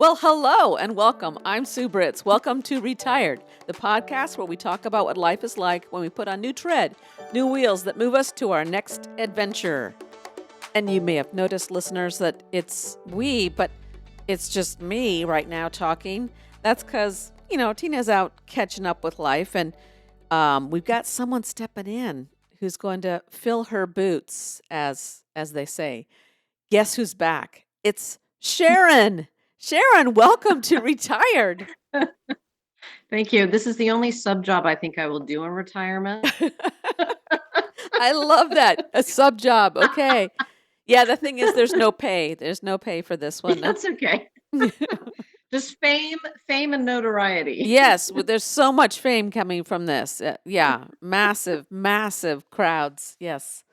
Well, hello and welcome. I'm Sue Britz. Welcome to Retired, the podcast where we talk about what life is like when we put on new tread, new wheels that move us to our next adventure. And you may have noticed, listeners, that it's we, but it's just me right now talking. That's because, Tina's out catching up with life, and we've got someone stepping in who's going to fill her boots, as they say. Guess who's back? It's Sharon. Sharon, welcome to Retired. Thank you. This is the only sub job I think I will do in retirement. I love that. A sub job. Okay. Yeah, the thing is there's no pay. There's no pay for this one. That's okay. Just fame and notoriety. Yes, there's so much fame coming from this. Yeah, massive, massive crowds. Yes.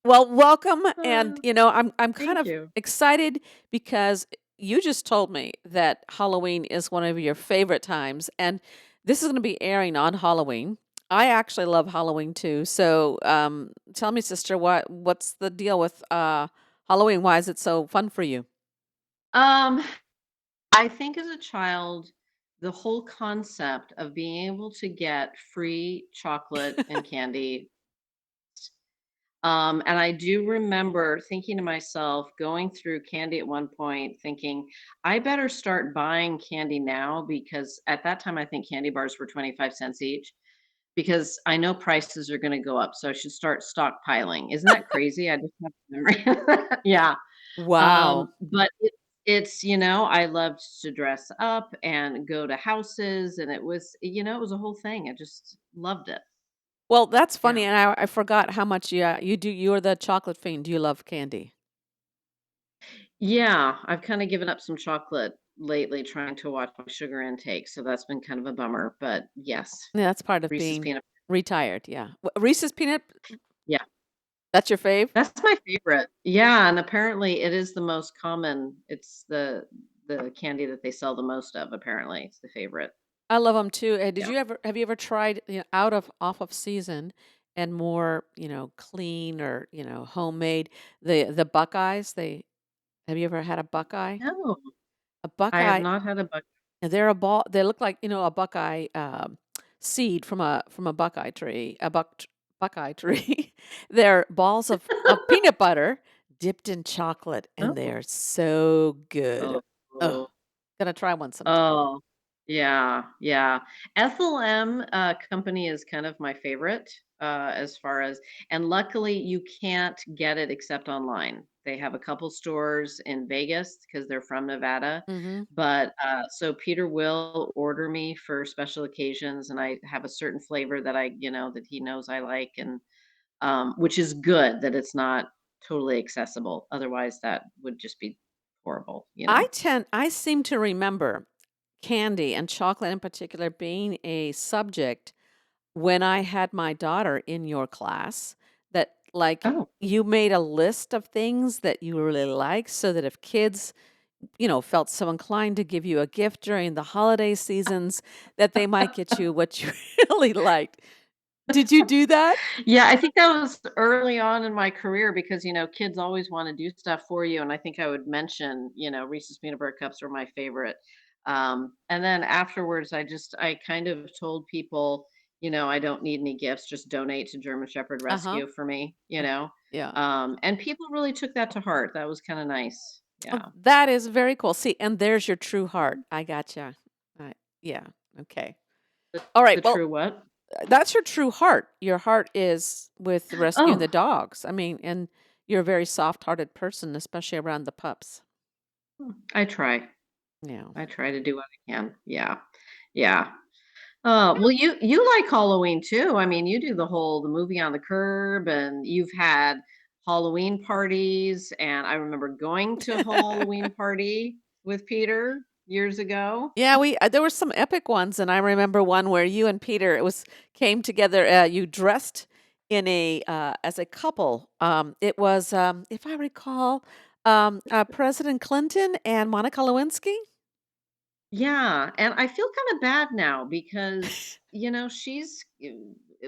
Well, welcome, and I'm kind Thank of you. excited because you just told me that Halloween is one of your favorite times, and this is going to be airing on Halloween. I actually love Halloween too. So, tell me, sister, what's the deal with Halloween? Why is it so fun for you? Um, I think as a child, the whole concept of being able to get free chocolate and candy. And I do remember thinking to myself, going through candy at one point, thinking, I better start buying candy now because at that time, I think candy bars were 25 cents each because I know prices are going to go up. So I should start stockpiling. Isn't that crazy? I just have memory. Yeah. Wow. But I loved to dress up and go to houses, and it was a whole thing. I just loved it. Well, that's Yeah. funny, and I forgot how much you do. You're the chocolate fiend. Do you love candy? Yeah, I've kinda given up some chocolate lately trying to watch my sugar intake, so that's been kind of a bummer, but yes, Yeah, that's part of Reese's being peanut. retired. Yeah, Reese's peanut. Yeah, That's your fave. that's my favorite. Yeah, and apparently it is the most common. It's the candy that they sell the most of, apparently. It's the favorite. I love them too. Did Yeah. you ever have you ever tried, out of off of season and more, clean or, homemade the Buckeyes? They Have you ever had a Buckeye? No, A I have Buckeye, not had a they're a ball. They look like, a Buckeye seed from a Buckeye tree, Buckeye tree. They're balls of peanut butter dipped in chocolate, and oh, they're so good. oh, Oh, oh. gonna try one sometime. Oh, yeah, yeah. Ethel M company is kind of my favorite as far as, and luckily you can't get it except online. They have a couple stores in Vegas because they're from Nevada, Hmm. but so Peter will order me for special occasions, and I have a certain flavor that that he knows I like, and which is good that it's not totally accessible. Otherwise, that would just be horrible. I seem to remember candy and chocolate in particular being a subject when I had my daughter in your class, that like Oh. you made a list of things that you really like so that if kids, felt so inclined to give you a gift during the holiday seasons, that they might get you what you really liked. Did you do that? Yeah, I think that was early on in my career because, kids always want to do stuff for you. And I think I would mention, Reese's peanut butter cups were my favorite. And then afterwards, I kind of told people, I don't need any gifts, just donate to German Shepherd Uh-huh. Rescue for me. Yeah. And people really took that to heart. That was kind of nice. Oh, Yeah. that is very cool. See, and there's your true heart. I gotcha. Yeah. Okay. The, All the right. Well, true what? that's your true heart. Your heart is with rescuing the Oh, dogs. I mean, and you're a very soft-hearted person, especially around the pups. I try. Yeah. I try to do what I can. Yeah. Yeah. Well, you like Halloween too. I mean, you do the movie on the curb, and you've had Halloween parties. And I remember going to a Halloween party with Peter years ago. Yeah, we there were some epic ones, and I remember one where you and Peter, it was came together. You dressed in a as a couple. It was, if I recall, President Clinton and Monica Lewinsky. Yeah, and I feel kind of bad now because she's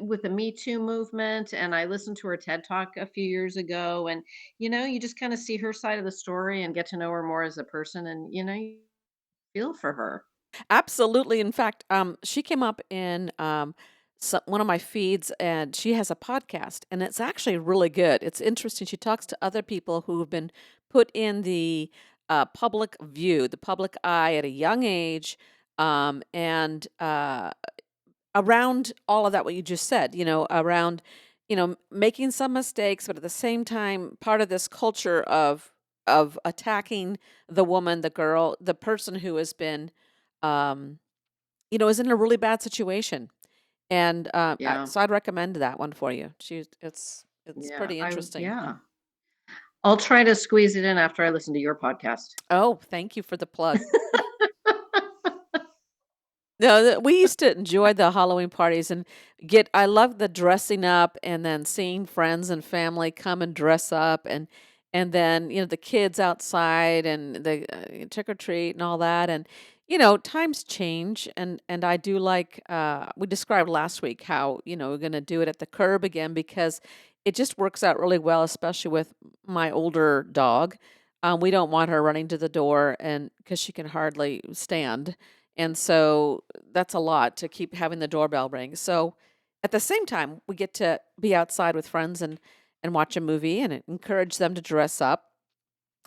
with the Me Too movement, and I listened to her TED Talk a few years ago, and you just kind of see her side of the story and get to know her more as a person, and feel for her. Absolutely. In fact, she came up in one of my feeds, and she has a podcast, and it's actually really good. It's interesting. She talks to other people who have been put in the public view, the public eye at a young age, and around all of that, what you just said, around, making some mistakes, but at the same time, part of this culture of attacking the woman, the girl, the person who has been, um, is in a really bad situation. And Yeah. so I'd recommend that one for you. It's Yeah. pretty interesting. Yeah. I'll try to squeeze it in after I listen to your podcast. Oh, thank you for the plug. No, we used to enjoy the Halloween parties and I love the dressing up and then seeing friends and family come and dress up and then, the kids outside and the trick or treat and all that. And, times change and I do like, we described last week how, we're going to do it at the curb again because it just works out really well, especially with my older dog. We don't want her running to the door and because she can hardly stand. And so that's a lot to keep having the doorbell ring. So at the same time, we get to be outside with friends and watch a movie and encourage them to dress up.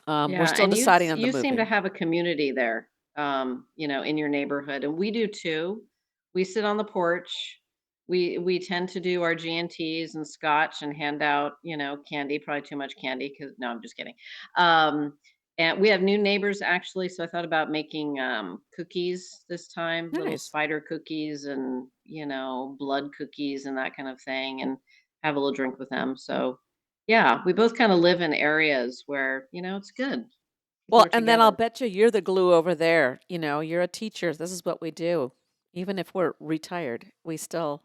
We're Yeah, still and deciding on the you seem to movie. have a community there, in your neighborhood, and we do too. We sit on the porch. We tend to do our G&Ts and scotch and hand out, candy, probably too much candy because no, I'm just kidding. Um, and we have new neighbors actually, so I thought about making cookies this time, little Nice. spider cookies and, blood cookies and that kind of thing, and have a little drink with them. So yeah, we both kinda live in areas where, it's good. People Well, are and then I'll together. bet you're the glue over there. You're a teacher. This is what we do. Even if we're retired, we still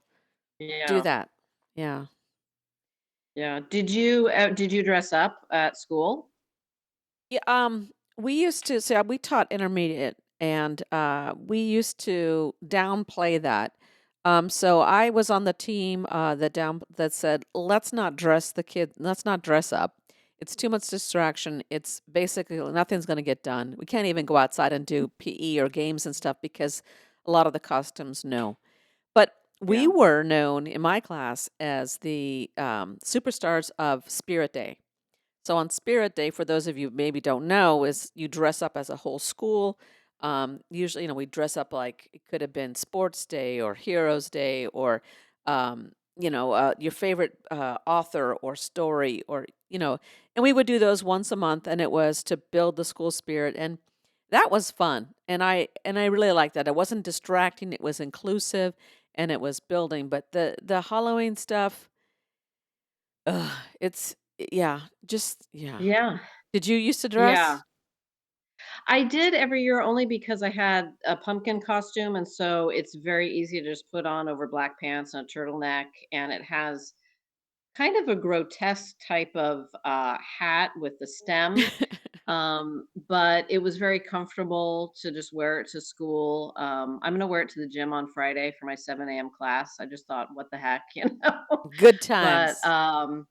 do Yeah, that. Yeah. yeah. Did you dress up at school? Yeah, we used to say we taught intermediate, and we used to downplay that. So I was on the team that said, "Let's not dress the kid. Let's not dress up. It's too much distraction. It's basically nothing's going to get done. We can't even go outside and do PE or games and stuff because a lot of the costumes, no." But we Yeah. were known in my class as the superstars of Spirit Day. So on Spirit Day, for those of you who maybe don't know, is you dress up as a whole school. Usually, we dress up like it could have been Sports Day or Heroes Day or, your favorite author or story and we would do those once a month, and it was to build the school spirit, and that was fun, and I really liked that. It wasn't distracting; it was inclusive, and it was building. But the Halloween stuff, ugh, yeah, just yeah. Yeah. Did you used to Yeah. dress? I did every year only because I had a pumpkin costume, and so it's very easy to just put on over black pants and a turtleneck, and it has kind of a grotesque type of, hat with the stem. But it was very comfortable to just wear it to school. I'm gonna wear it to the gym on Friday for my 7 a.m. class. I just thought, what the heck, Good But times.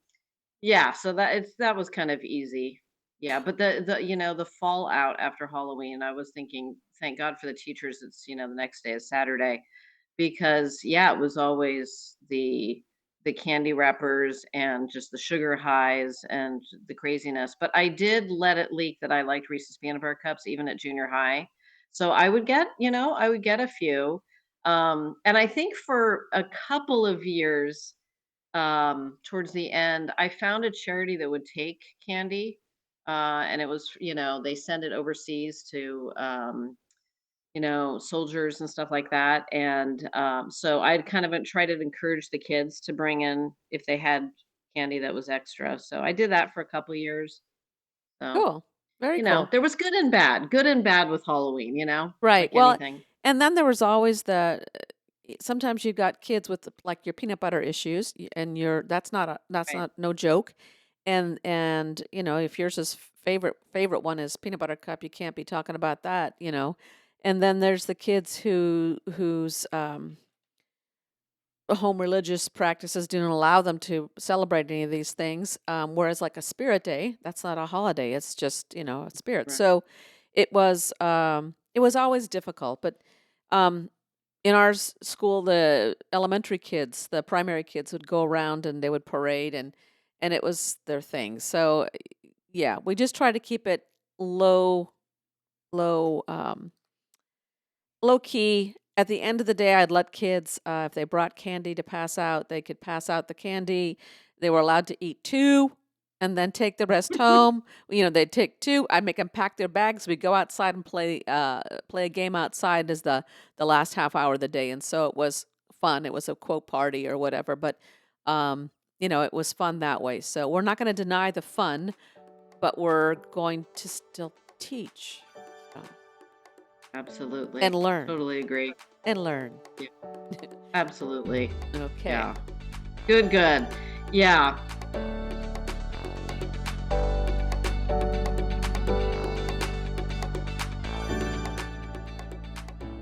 yeah, so that was kind of easy. Yeah, but the fallout after Halloween, I was thinking, thank God for the teachers. It's the next day is Saturday because yeah, it was always the candy wrappers and just the sugar highs and the craziness. But I did let it leak that I liked Reese's peanut butter cups even at junior high. So I would get a few. And I think for a couple of years, towards the end, I found a charity that would take candy. And it was, they send it overseas to soldiers and stuff like that. And so I'd kind of try to encourage the kids to bring in if they had candy that was extra. So I did that for a couple years. So, Cool. Very cool. there was good and bad with Halloween, Right. like Well, anything. and then there was always sometimes you've got kids with like your peanut butter issues and that's Right. not no joke. And if yours is favorite one is peanut butter cup, you can't be talking about that. And then there's the kids whose home religious practices do not allow them to celebrate any of these things. Whereas like a spirit day, that's not a holiday. It's just, a spirit. Right. So it was, It was always difficult, but um, in our school, the elementary kids, the primary kids would go around and they would parade, and it was their thing. So yeah, we just try to keep it low, low, low key. At the end of the day, I'd let kids, if they brought candy to pass out, they could pass out the candy. They were allowed to eat two and then take the rest home. They'd take two. I'd make them pack their bags. We'd go outside and play a game outside as the last half hour of the day. And so it was fun. It was a quote party or whatever. But, it was fun that way. So we're not going to deny the fun, but we're going to still teach. So, and Absolutely. learn. Totally agree. And learn. Yeah, absolutely. Okay. Yeah. Good, good. Yeah.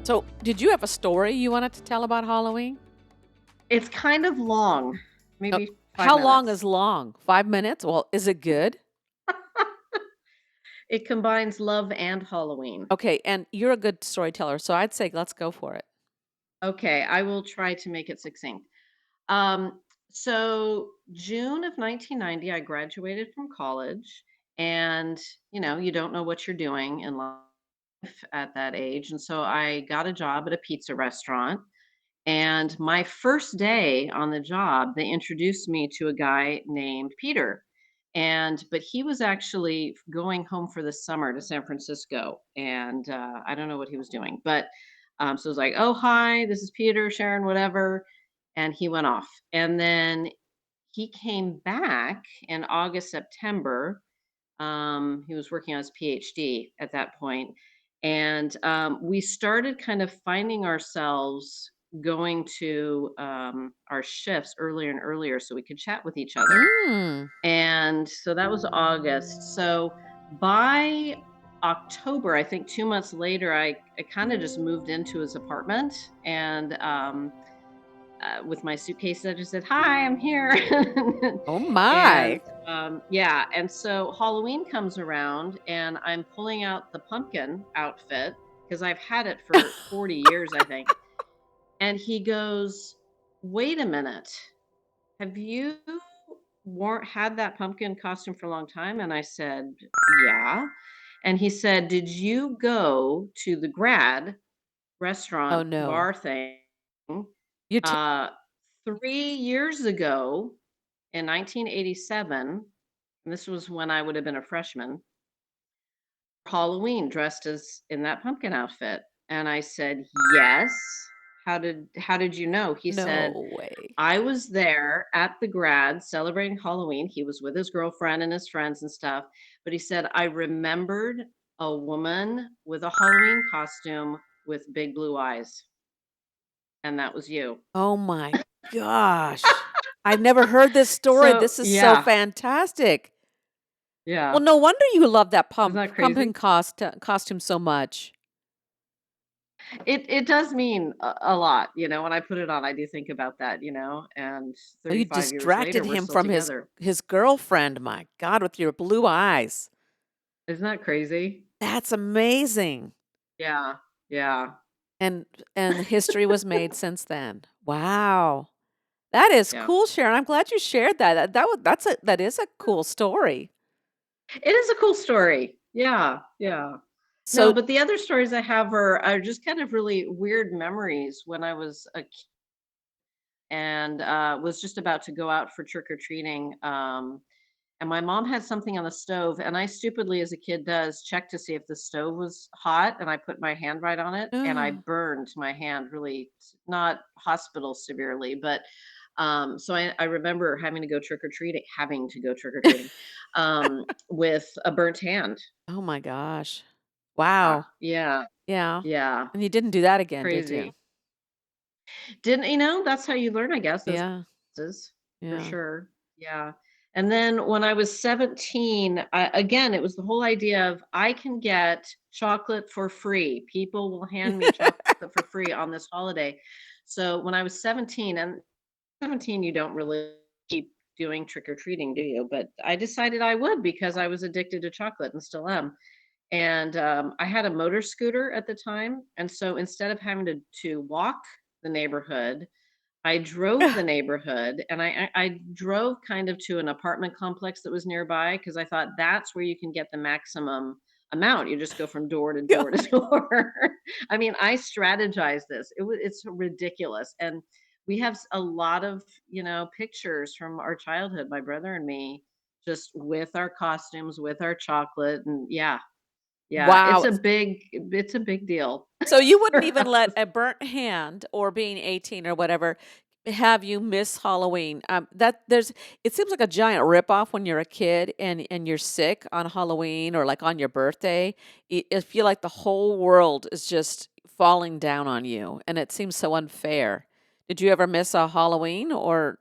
So, did you have a story you wanted to tell about Halloween? It's kind of long, Oh, maybe 5 how long minutes. is long? 5 minutes? Well, is it good? It combines love and Halloween. Okay, and you're a good storyteller, so I'd say let's go for it. Okay, I will try to make it succinct. Um, so June of 1990, I graduated from college, and you don't know what you're doing in life at that age, and so I got a job at a pizza restaurant. And my first day on the job, they introduced me to a guy named Peter. But he was actually going home for the summer to San Francisco, and I don't know what he was doing. But so I was like, "Oh, hi, this is Peter, Sharon, whatever," and he went off. And then he came back in August, September. He was working on his PhD at that point, and we started kind of finding ourselves going to our shifts earlier and earlier so we could chat with each other. Mm. And so that was August. So by October, I think 2 months later, I kind of just moved into his apartment, and with my suitcase, I just said, "Hi, I'm here." Oh And my. yeah, and so Halloween comes around, and I'm pulling out the pumpkin outfit because I've had it for 40 years, I think. And he goes, "Wait a minute, have you had that pumpkin costume for a long time?" And I said, "Yeah." And he said, "Did you go to the grad Oh restaurant no. bar thing You t- uh, 3 years ago in 1987?" And this was when I would have been a freshman. Halloween dressed as in that pumpkin outfit. And I said, "Yes." How did you know? He said, no way. "I was there at the grad celebrating Halloween." He was with his girlfriend and his friends and stuff. But he said, "I remembered a woman with a Halloween costume with big blue eyes. And that was you." Oh my gosh. I've never heard this story. So This is so yeah, fantastic. Well, yeah. no wonder you love that Isn't that pumpkin crazy? costume so much. It does mean a lot, when I put it on, I do think about that, and Oh, you 35 years distracted later, we're him still from together. his girlfriend. My God, with your blue eyes. Isn't that crazy? That's amazing. Yeah. Yeah. And history was made since then. Wow. That is Yeah. cool, Sharon. I'm glad you shared that. That is a cool story. It is a cool story. Yeah. Yeah. No, So, but the other stories I have are just kind of really weird memories when I was a kid and was just about to go out for trick or treating. And my mom had something on the stove, and I stupidly, as a kid does, checked to see if the stove was hot, and I put my hand right on it, and I burned my hand really, not hospital severely, but so I remember having to go trick or treating with a burnt hand. oh my gosh. Ah, Wow. yeah, Yeah. yeah, And you didn't do that again, did you? crazy. Didn't that's how you learn, I guess, those Yeah. is for Yeah. sure. Yeah. And then when I was 17, again, it was the whole idea of I can get chocolate for free. People will hand me chocolate for free on this holiday. So when I was 17, and 17, you don't really keep doing trick or treating, do you? But I decided I would because I was addicted to chocolate and still am. And I had a motor scooter at the time, and so instead of having to walk the neighborhood, I drove the neighborhood, and I drove kind of to an apartment complex that was nearby because I thought that's where you can get the maximum amount. You just go from door to door to God. door. I mean, I strategized this. It's ridiculous, and we have a lot of pictures from our childhood, my brother and me, just with our costumes, with our chocolate, and yeah, yeah, Wow. it's a big deal So you wouldn't for even us. let a burnt hand or being 18 or whatever have you miss Halloween. That there's it seems like a giant ripoff when you're a kid and you're sick on Halloween or like on your birthday. I feel like the whole world is just falling down on you, and it seems so unfair. Did you ever miss a Halloween or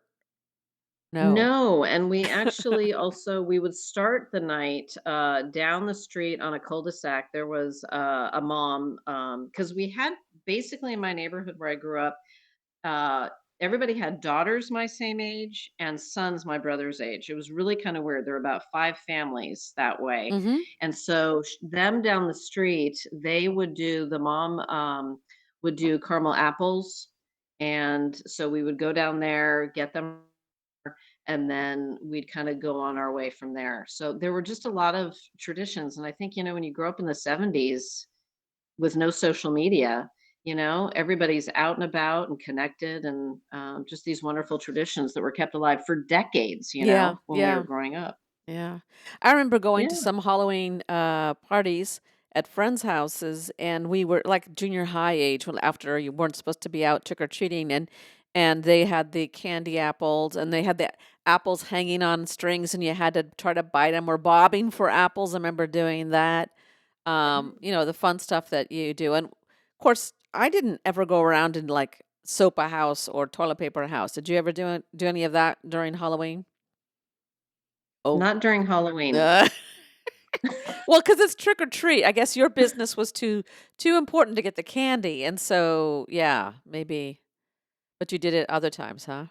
no? No, and we actually also we would start the night down the street on a cul-de-sac. There was a mom because we had basically in my neighborhood where I grew up, uh, everybody had daughters my same age and sons my brother's age. It was really kind of weird. There were about five families that way, Mhm. and so them down the street, they would do the mom would do caramel apples, and so we would go down there, get them and then we'd kind of go on our way from there. So there were just a lot of traditions. And I think, when you grow up in the 70s with no social media, everybody's out and about and connected and just these wonderful traditions that were kept alive for decades, Yeah, when we were yeah. growing up. Yeah. I remember going to Yeah. some Halloween parties at friends' houses, and we were like junior high age when after you weren't supposed to be out trick or treating, and they had the candy apples and they had the apples hanging on strings and you had to try to bite them or bobbing for apples. I remember doing that. The fun stuff that you do. And of course, I didn't ever go around and like soap a house or toilet paper a house. Did you ever do any of that during Halloween? Oh. Not during Halloween. Uh, well, because it's trick or treat. I guess your business was too important to get the candy, and so yeah, maybe. But you did it other times, huh?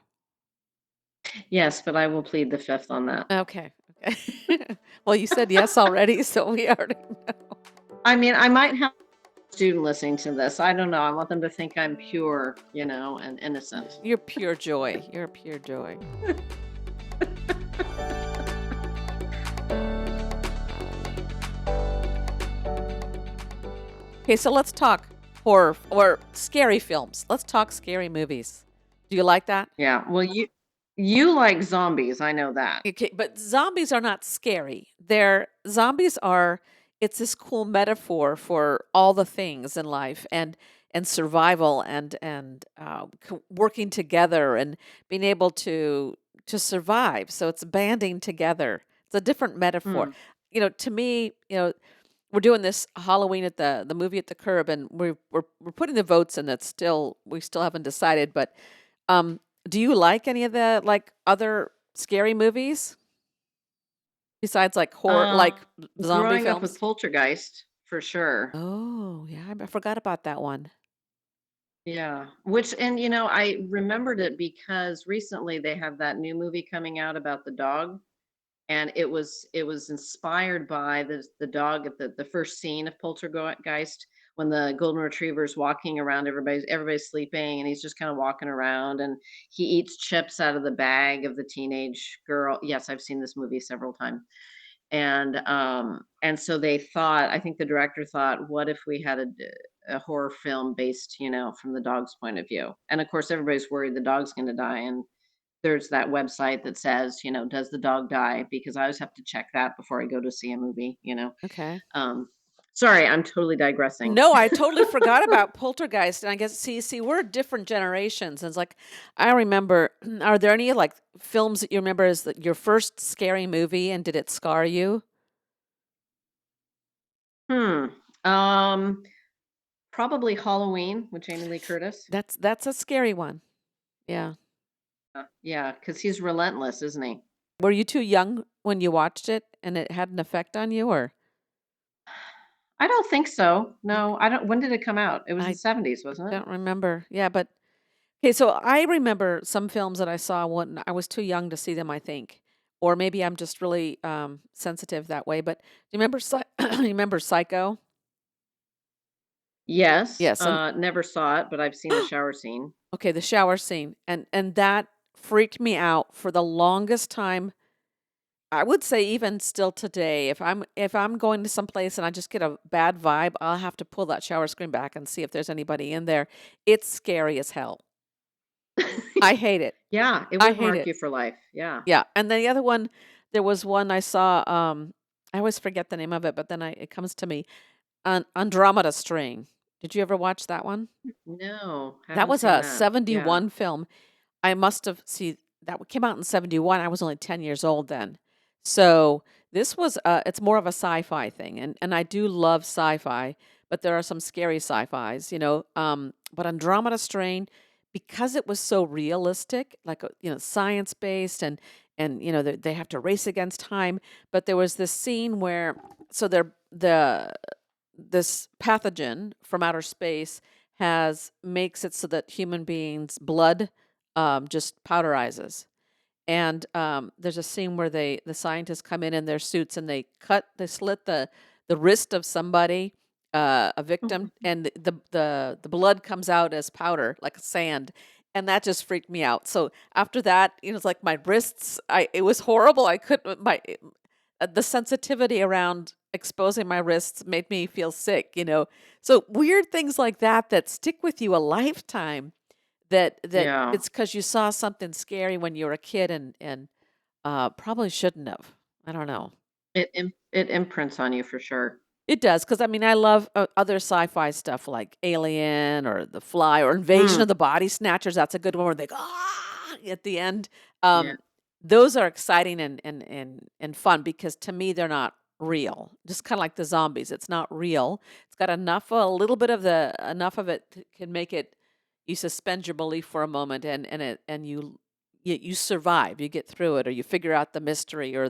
Yes, but I will plead the fifth on that. Okay. Okay. Well, you said yes already, so we already know. I mean, I might have a student listening to this. I don't know. I want them to think I'm pure, and innocent. You're pure joy. You're pure joy. Okay, so let's talk horror or scary films. Let's talk scary movies. Do you like that? Yeah. Well, you like zombies. I know that. Okay, but zombies are not scary. They're zombies are it's this cool metaphor for all the things in life and survival and working together and being able to survive. So it's banding together. It's a different metaphor. Hmm. To me, we're doing this Halloween at the movie at the curb, and we're putting the votes in. That still we still haven't decided, but um, do you like any of the like other scary movies besides like horror, Uh, like zombie Growing up with films? Poltergeist for sure. Oh, yeah, I forgot about that one. Yeah. Which and I remembered it because recently they have that new movie coming out about the dog. And it was inspired by the dog at the first scene of Poltergeist when the golden retriever's walking around, everybody's sleeping, and he's just kind of walking around, and he eats chips out of the bag of the teenage girl. Yes, I've seen this movie several times. And so they thought, I think the director thought, what if we had a horror film based, from the dog's point of view? And of course, everybody's worried the dog's going to die, and there's that website that says, does the dog die? Because I always have to check that before I go to see a movie. Okay. Um, sorry, I'm totally digressing. No, I totally forgot about Poltergeist, and I guess see we're different generations. And it's like I remember. Are there any like films that you remember as your first scary movie, and did it scar you? Hmm. Um, Probably Halloween with Jamie Lee Curtis. That's a scary one. Yeah. Yeah, because he's relentless, isn't he? Were you too young when you watched it and it had an effect on you, or I don't think so. okay, No, I don't. When did it come out? It was the I 70s, wasn't it? don't remember. Yeah, but okay, so I remember some films that I saw when I was too young to see them, I think. Or maybe I'm just really sensitive that way. But do you remember You remember Psycho? Yes, Yes, and never saw it, but I've seen the shower scene. okay, the shower scene, and that freaked me out for the longest time. I would say even still today, if I'm going to some place and I just get a bad vibe, I'll have to pull that shower screen back and see if there's anybody in there. It's scary as hell. I hate it. Yeah, it I would hate mark it. you for life. Yeah. Yeah, and then the other one, there was one I saw, I always forget the name of it, but then it comes to me, Andromeda Strain. Did you ever watch that one? No, That haven't was seen a that. Yeah. 71 film. I must have see that came out in 71. I was only 10 years old then. So this was it's more of a sci-fi thing, and I do love sci-fi, but there are some scary sci-fis, but Andromeda Strain, because it was so realistic, like science based, and they have to race against time, but there was this scene where so they're the this pathogen from outer space has makes it so that human beings' blood just powderizes. And there's a scene where the scientists come in their suits and they slit the wrist of somebody, a victim, and the blood comes out as powder like sand, and that just freaked me out. So after that, it's like my wrists. It was horrible. I couldn't my the sensitivity around exposing my wrists made me feel sick. So weird things like that stick with you a lifetime that Yeah. it's because you saw something scary when you were a kid and probably shouldn't have. I don't know. It imprints on you for sure. It does, because I mean, I love other sci-fi stuff like Alien or The Fly or Invasion Mm, of the Body Snatchers. That's a good one where they go at the end. yeah. Those are exciting and fun because to me they're not real. Just kind of like the zombies, it's not real. It's got a little bit of the enough of it can make it you suspend your belief for a moment and you survive. You get through it or you figure out the mystery or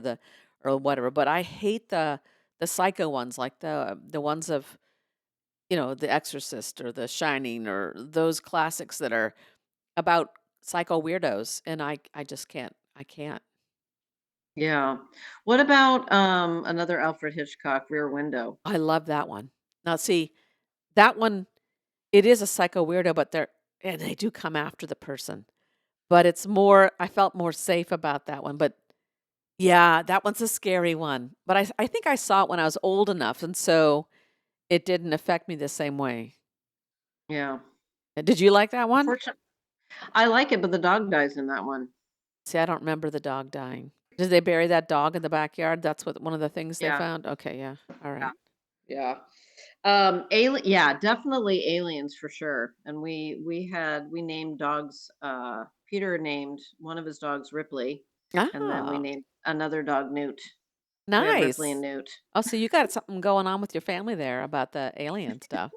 whatever. But I hate the psycho ones, like the ones of The Exorcist or The Shining or those classics that are about psycho weirdos, and I just can't. I can't. Yeah. What about another Alfred Hitchcock, Rear Window? I love that one. Now, see, that one it is a psycho weirdo, but they do come after the person. But it's more. I felt more safe about that one. But yeah, that one's a scary one. But I think I saw it when I was old enough, and so it didn't affect me the same way. Yeah. Did you like that one? Unfortunately, I like it, but the dog dies in that one. See, I don't remember the dog dying. Did they bury that dog in the backyard? That's what one of the things they Yeah. found? Okay, yeah. All Yeah. right. Yeah. Yeah, definitely aliens for sure. And we named dogs, Peter named one of his dogs Ripley, and then we Ah, named another dog Newt. We had Ripley and nice. Newt. Oh, so you got something going on with your family there about the alien stuff.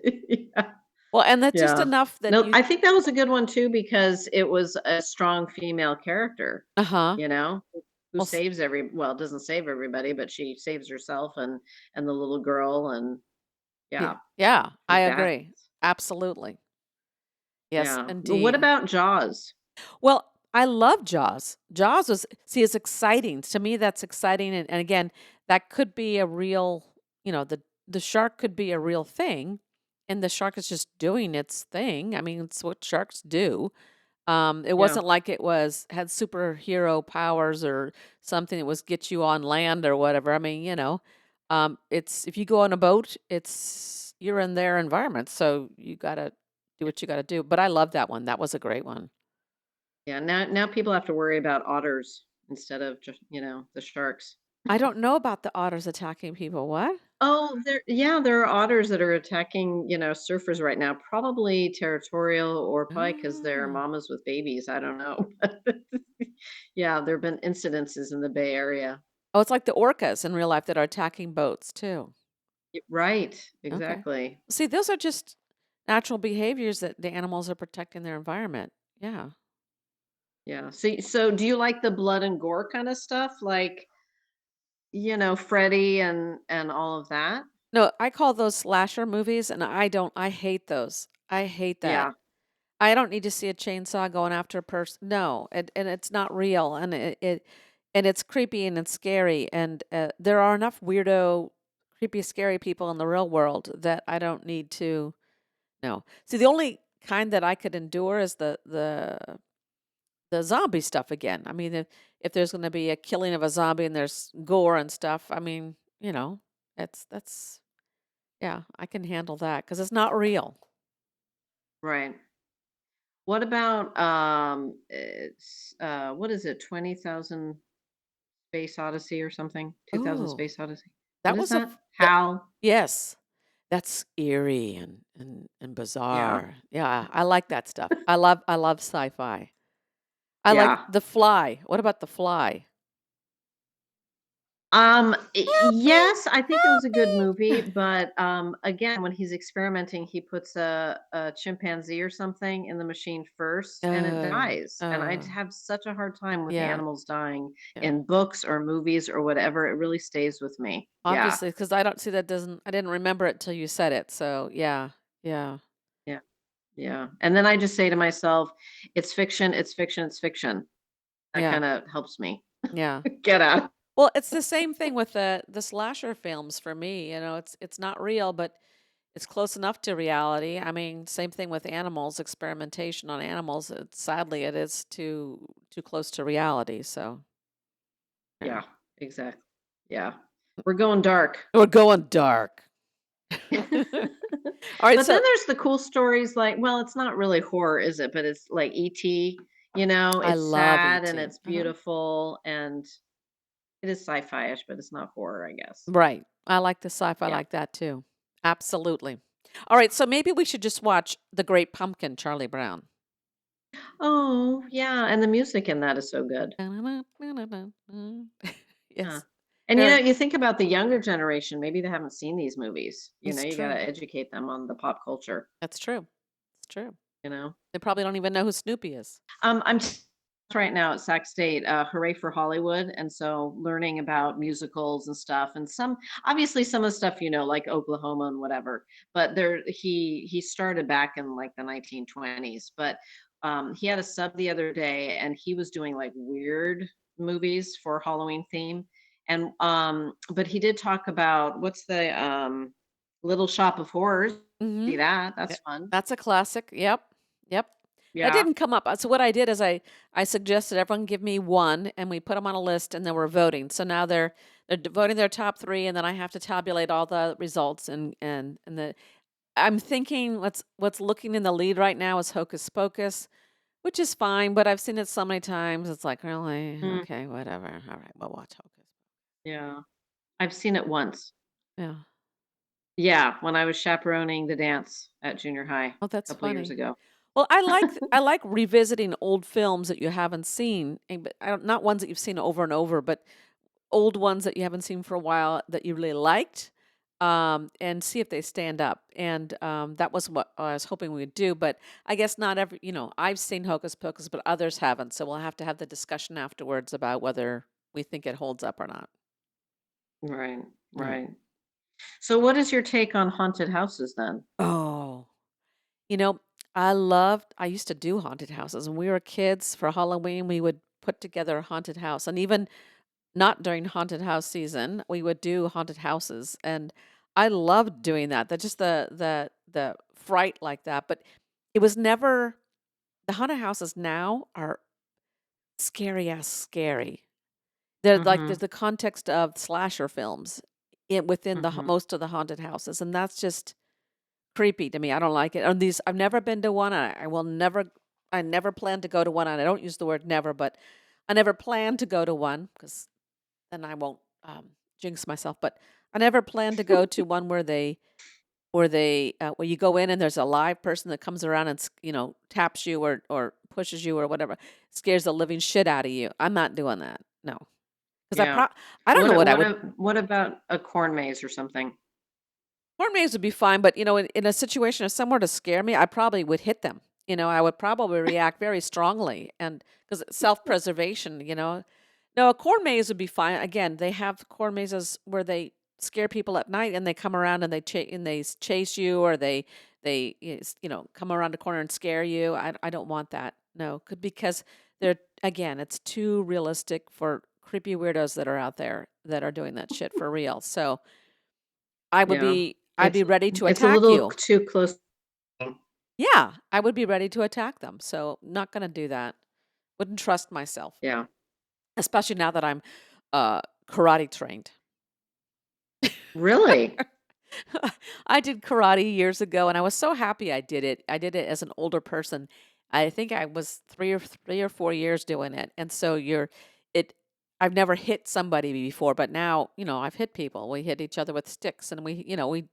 Yeah. Well, and that's just Yeah. enough that No, you I think that was a good one too because it was a strong female character, uh-huh. you know, who Well, saves well, doesn't save everybody, but she saves herself and the little girl and yeah. yeah, Yeah, I she's agree. badass. Absolutely. Yes, Yeah. But what indeed. about Jaws? Well, I love Jaws. Jaws was see, it's exciting. To me, that's exciting, and again, that could be a real, the shark could be a real thing, and the shark is just doing its thing. I mean, it's what sharks do. It Yeah. wasn't like it had superhero powers or something that was get you on land or whatever. I mean, it's if you go on a boat, you're in their environment, so you gotta do what you gotta do. But I love that one. That was a great one. Yeah. Now people have to worry about otters instead of just, the sharks. I don't know about the otters attacking people. What? Oh, there are otters that are attacking, surfers right now, probably territorial or probably because they're Ah. mamas with babies. I don't know. Yeah, there have been incidences in the Bay Area. Oh, it's like the orcas in real life that are attacking boats too. Right, Okay. exactly. See, those are just natural behaviors that the animals are protecting their environment. Yeah. Yeah. So do you like the blood and gore kind of stuff, like Freddy and all of that? No, I call those slasher movies, and I hate those. I hate that. Yeah, I don't need to see a chainsaw going after a person. No, and it's not real, and and it's creepy and it's scary, and there are enough weirdo creepy, scary people in the real world that I don't need to know. See, the only kind that I could endure is the zombie stuff again. I mean, if there's going to be a killing of a zombie and there's gore and stuff, I mean, that's yeah, I can handle that because it's not real. Right. What about what is it? 20,000 Space Odyssey or something? 2000 Oh, Space Odyssey. What that is was a that? that, Hal. yes, that's eerie and Yeah. bizarre. Yeah, I like that stuff. I love sci-fi. I like Yeah. The Fly. What about The Fly? Help me! Yes, I think it was a good movie, but again, when he's experimenting, he puts a chimpanzee or something in the machine first, and it Uh, dies. And I uh, have such a hard time with yeah, animals dying yeah. in books or movies or whatever. It really stays with me. Yeah, Obviously, because I don't see that doesn't. I didn't remember it till you said it. So yeah, yeah, yeah, yeah. And then I just say to myself, it's fiction, it's fiction, it's fiction. That yeah, kind of helps me yeah. get out. Well, it's the same thing with the slasher films for me. It's not real, but it's close enough to reality. I mean, same thing with animals, experimentation on animals. Sadly, it is too close to reality. So yeah, Yeah, exactly. Yeah. We're going dark. we're going dark. All right, But then so there's the cool stories like, well, it's not really horror, is it? But it's like E.T., I it's love sad and ET. it's beautiful and it is sci-fi-ish, but it's not horror, I guess. Right. I like the sci-fi Yeah. like that too. Absolutely. All right, so maybe we should just watch The Great Pumpkin, Charlie Brown. Oh, yeah, and the music in that is so good. Yeah. Yes, And very. you think about the younger generation, maybe they haven't seen these movies. It's You got true. to educate them on the pop culture, That's true. It's true. you know. They probably don't even know who Snoopy is. I'm right now at Sac State, Hooray for Hollywood, and so learning about musicals and stuff, and obviously some of the stuff like Oklahoma and whatever. But he started back in like the 1920s. But he had a sub the other day, and he was doing like weird movies for Halloween theme, and but he did talk about what's the Little Shop of Horrors. Hmm. See that? That's fun. That's a classic. Yep. Yep. That Yeah. didn't come up. So what I did is I suggested everyone give me one, and we put them on a list, and then we're voting. So now they're voting their top three, and then I have to tabulate all the results. And the I'm thinking what's looking in the lead right now is Hocus Pocus, which is fine, but I've seen it so many times. It's like, really? Mm, Okay, whatever. All right, we'll watch Hocus. yeah. I've seen it once. Yeah. Yeah, when I was chaperoning the dance at junior high a Oh, that's couple years funny. ago. Well, I like revisiting old films that you haven't seen, but not ones that you've seen over and over, but old ones that you haven't seen for a while that you really liked, and see if they stand up. And that was what I was hoping we would do. But I guess not every, I've seen Hocus Pocus, but others haven't. So we'll have to have the discussion afterwards about whether we think it holds up or not. Right, Right. right. So what is your take on haunted houses then? Oh, you know, I used to do haunted houses. When we were kids for Halloween, we would put together a haunted house. And even not during haunted house season, we would do haunted houses. And I loved doing that. That just the fright like that. But it was never the haunted houses now are scary ass scary. They're like there's Mhm. the context of slasher films within Mhm. most of the haunted houses. And that's just creepy to me. I don't like it. And these I've never been to one. I will never. I never plan to go to one. And I don't use the word never, but I never plan to go to one because then I won't jinx myself. But I never plan to go to one where you go in and there's a live person that comes around and taps you or pushes you or whatever, scares the living shit out of you. I'm not doing that. No, because Yeah. I don't know what I would. What about a corn maze or something? Horn maze would be fine, but in a situation of somewhere to scare me, I probably would hit them. I would probably react very strongly, and because self-preservation. No, a corn maze would be fine. Again, they have corn mazes where they scare people at night, and they come around and they chase you, or they come around the corner and scare you. I don't want that. No, because they're again, it's too realistic for creepy weirdos that are out there that are doing that shit for real. So I'd Yeah. be ready to It's a attack little you. too close. Yeah, I would be ready to attack them. So not going to do that. Wouldn't trust myself, Yeah. especially now that I'm karate trained. Really? I did karate years ago, and I was so happy I did it. I did it as an older person. I think I was 3 or 4 years doing it, and so it. I've never hit somebody before, but now I've hit people. We hit each other with sticks, and we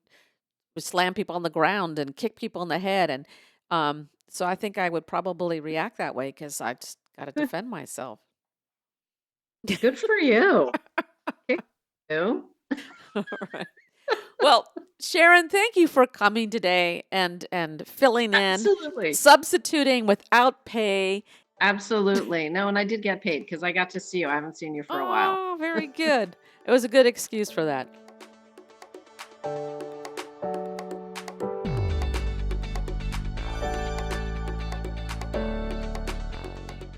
slam people on the ground and kick people in the head, and so I think I would probably react that way because I just got to defend myself. Good for you. Kick you. All right. Well, Sharon, thank you for coming today and filling in, Absolutely. substituting without pay. Absolutely. No, and I did get paid because I got to see you. I haven't seen you for a while. Oh, very good. It was a good excuse for that.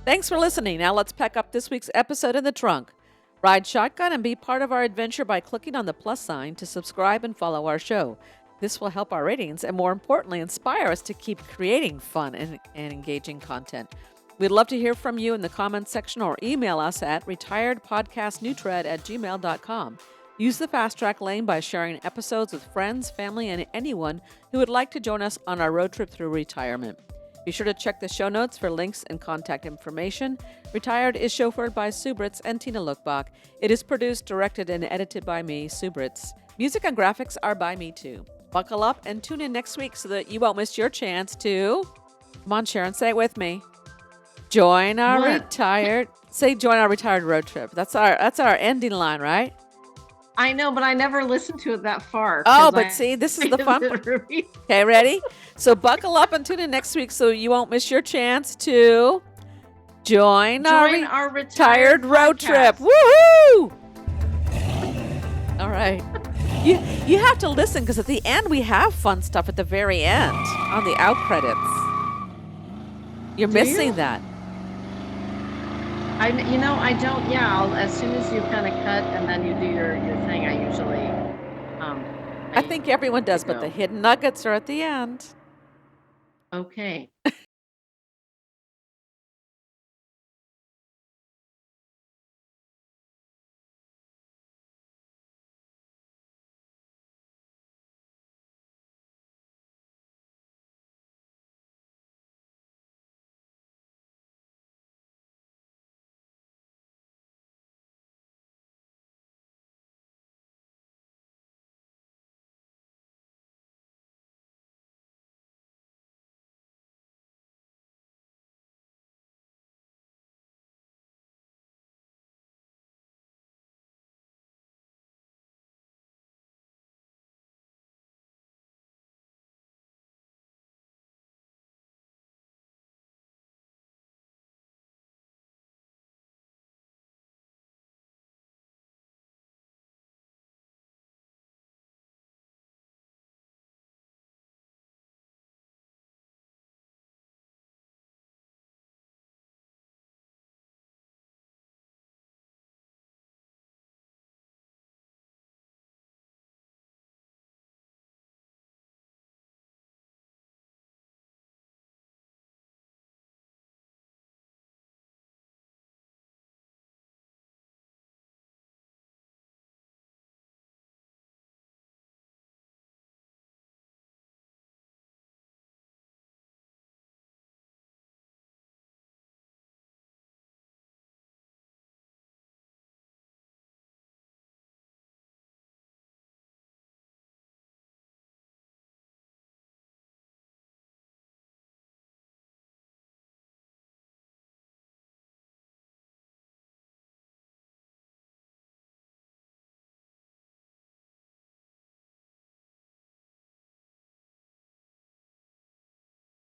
Thanks for listening. Now let's pack up this week's episode in the trunk. Ride shotgun and be part of our adventure by clicking on the plus sign to subscribe and follow our show. This will help our ratings and, more importantly, inspire us to keep creating fun and engaging content. We'd love to hear from you in the comments section or email us at retiredpodcastnewtread@gmail.com. Use the fast track lane by sharing episodes with friends, family, and anyone who would like to join us on our road trip through retirement. Be sure to check the show notes for links and contact information. Retired is chauffeured by Sue Britz and Tina Lokkbakk. It is produced, directed, and edited by me, Sue Britz. Music and graphics are by me too. Buckle up and tune in next week so that you won't miss your chance to... Come on, Sharon, say it with me. Join our retired road trip. That's our ending line, right? I know, but I never listened to it that far. Oh, but see, this is the fun part. Okay, ready? So buckle up and tune in next week so you won't miss your chance to join our retired road trip. Woohoo! All right. You have to listen because at the end we have fun stuff at the very end on the out credits. You're missing that. I don't. Yeah, as soon as you kind of cut and then you do your thing, I usually. I think everyone does, but the hidden nuggets are at the end. Okay.